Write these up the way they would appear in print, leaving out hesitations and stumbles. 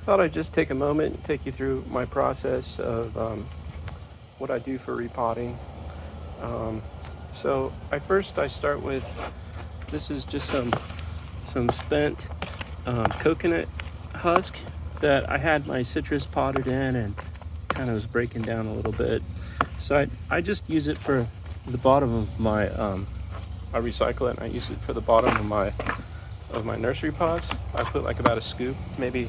thought I'd just take a moment and take you through my process of what I do for repotting. Um, so I start with, this is just some spent coconut husk that I had my citrus potted in and kind of was breaking down a little bit. So I just use it for the bottom of my I recycle it and I use it for the bottom of my nursery pots. I put like about a scoop, maybe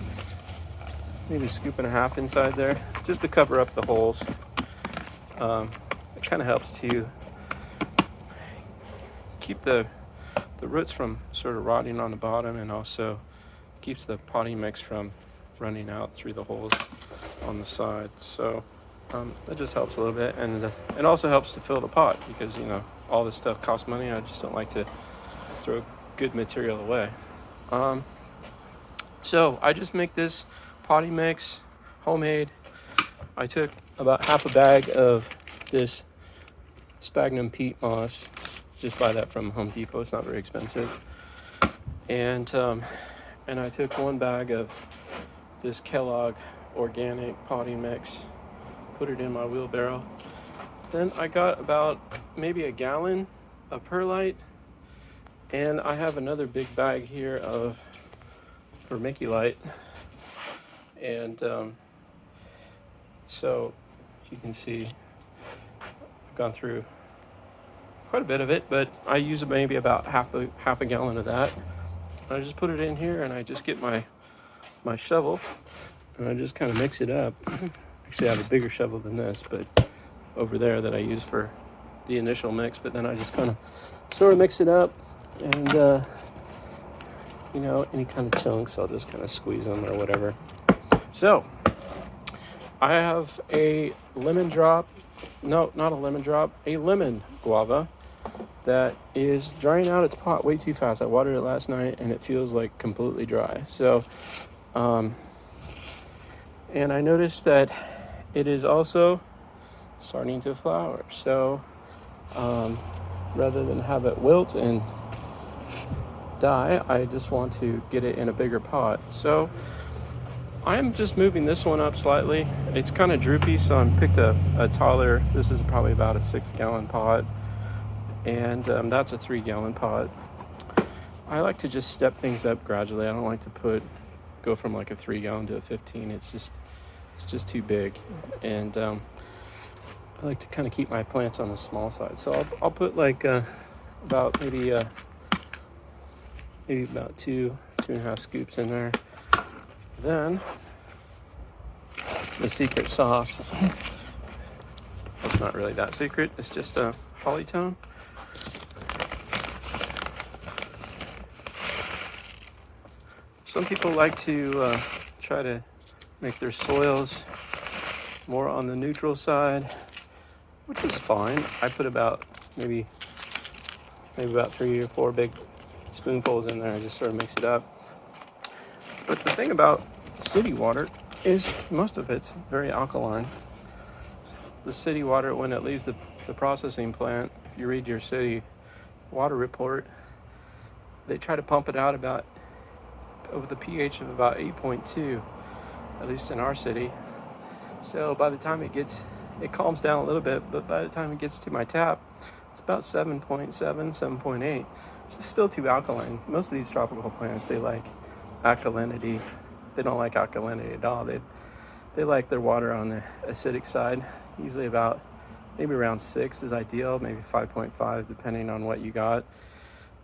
a scoop and a half inside there, just to cover up the holes. It kind of helps to keep the roots from sort of rotting on the bottom, and also keeps the potting mix from running out through the holes on the side. So that just helps a little bit, and it also helps to fill the pot because all this stuff costs money. I just don't like to throw good material away. So I just make this potting mix homemade. I took about half a bag of this sphagnum peat moss. Just buy that from Home Depot. It's not very expensive. And I took 1 bag of this Kellogg organic potting mix, put it in my wheelbarrow. Then I got about maybe a gallon of perlite, and I have another big bag here of vermiculite. And so you can see I've gone through quite a bit of it, but I use maybe about half a gallon of that. I just put it in here, and I just get my shovel, and I just kind of mix it up. Actually, I have a bigger shovel than this, but over there that I use for the initial mix. But then I just kind of sort of mix it up, and any kind of chunks I'll just kind of squeeze them or whatever. So I have a lemon drop, no, not a lemon drop, a lemon guava that is drying out its pot way too fast. I watered it last night and it feels like completely dry. So, and I noticed that it is also starting to flower. So, rather than have it wilt and die, I just want to get it in a bigger pot. So I'm just moving this one up slightly. It's kind of droopy, so I picked a taller. This is probably about a 6-gallon pot, and that's a 3-gallon pot. I like to just step things up gradually. I don't like to go from like a 3-gallon to a 15. It's just too big, and I like to kind of keep my plants on the small side. So I'll put like about maybe about 2.5 scoops in there. Then the secret sauce. It's not really that secret. It's just a hollytone. Some people like to try to make their soils more on the neutral side, which is fine. I put about maybe about 3 or 4 big spoonfuls in there. I just sort of mix it up. But the thing about city water is most of it's very alkaline. The city water, when it leaves the processing plant, if you read your city water report, they try to pump it out about with a pH of about 8.2, at least in our city. So by the time it calms down a little bit, but by the time it gets to my tap, it's about 7.7, 7.8. It's still too alkaline. Most of these tropical plants, they like alkalinity. They don't like alkalinity at all. They like their water on the acidic side. Usually maybe around 6 is ideal, maybe 5.5 depending on what you got.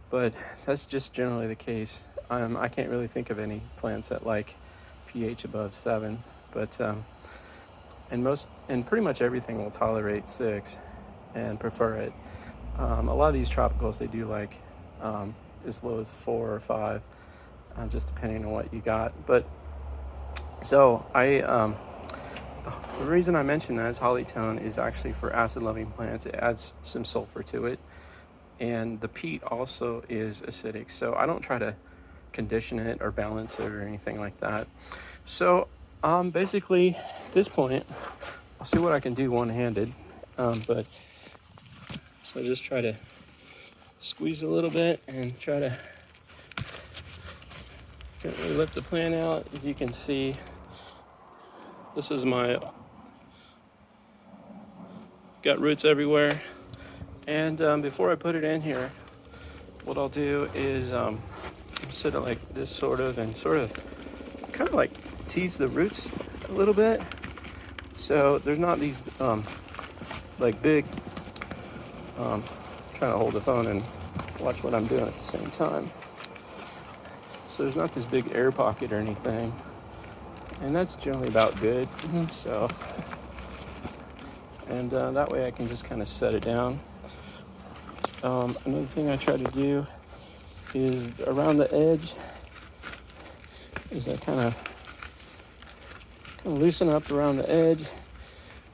But that's just generally the case. I can't really think of any plants that like pH above 7, but and pretty much everything will tolerate 6 and prefer it. A lot of these tropicals, they do like as low as 4 or 5. Just depending on what you got. But so the reason I mention that is hollytone is actually for acid-loving plants. It adds some sulfur to it, and the peat also is acidic. So I don't try to condition it or balance it or anything like that. So basically, at this point, I'll see what I can do one-handed. But so just try to squeeze a little bit and try to gently lift the plant out. As you can see, This is my, got roots everywhere. And before I put it in here, what I'll do is sit it like this sort of, and sort of kind of like tease the roots a little bit. So there's not these like big, trying to hold the phone and watch what I'm doing at the same time. So there's not this big air pocket or anything. And that's generally about good. So, and that way I can just kind of set it down. Another thing I try to do is around the edge, is I kind of loosen up around the edge,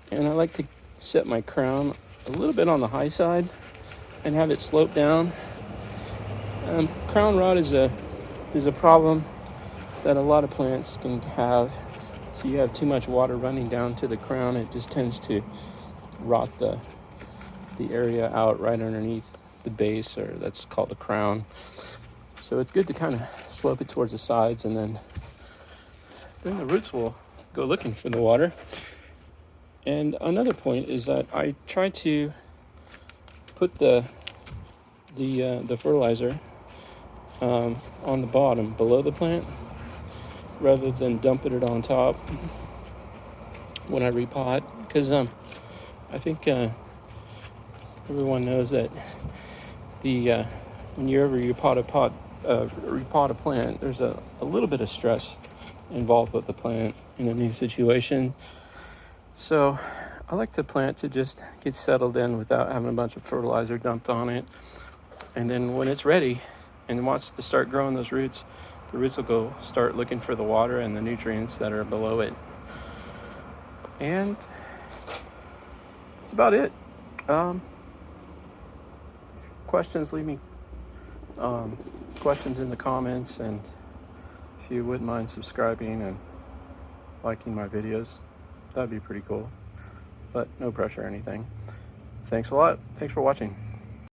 and I like to set my crown a little bit on the high side and have it slope down. Crown rot is a problem that a lot of plants can have. So you have too much water running down to the crown, it just tends to rot the area out right underneath the base, or that's called a crown. So it's good to kind of slope it towards the sides, and then the roots will go looking for the water. And another point is that I try to put the fertilizer on the bottom below the plant, rather than dumping it on top when I repot, because I think everyone knows that whenever you repot a plant, there's a little bit of stress involved with the plant in a new situation. So I like the plant to just get settled in without having a bunch of fertilizer dumped on it. And then when it's ready and wants to start growing those roots, the roots will go start looking for the water and the nutrients that are below it. And that's about it. Questions, leave me questions in the comments, and if you wouldn't mind subscribing and liking my videos, that'd be pretty cool. But no pressure or anything. Thanks a lot. Thanks for watching.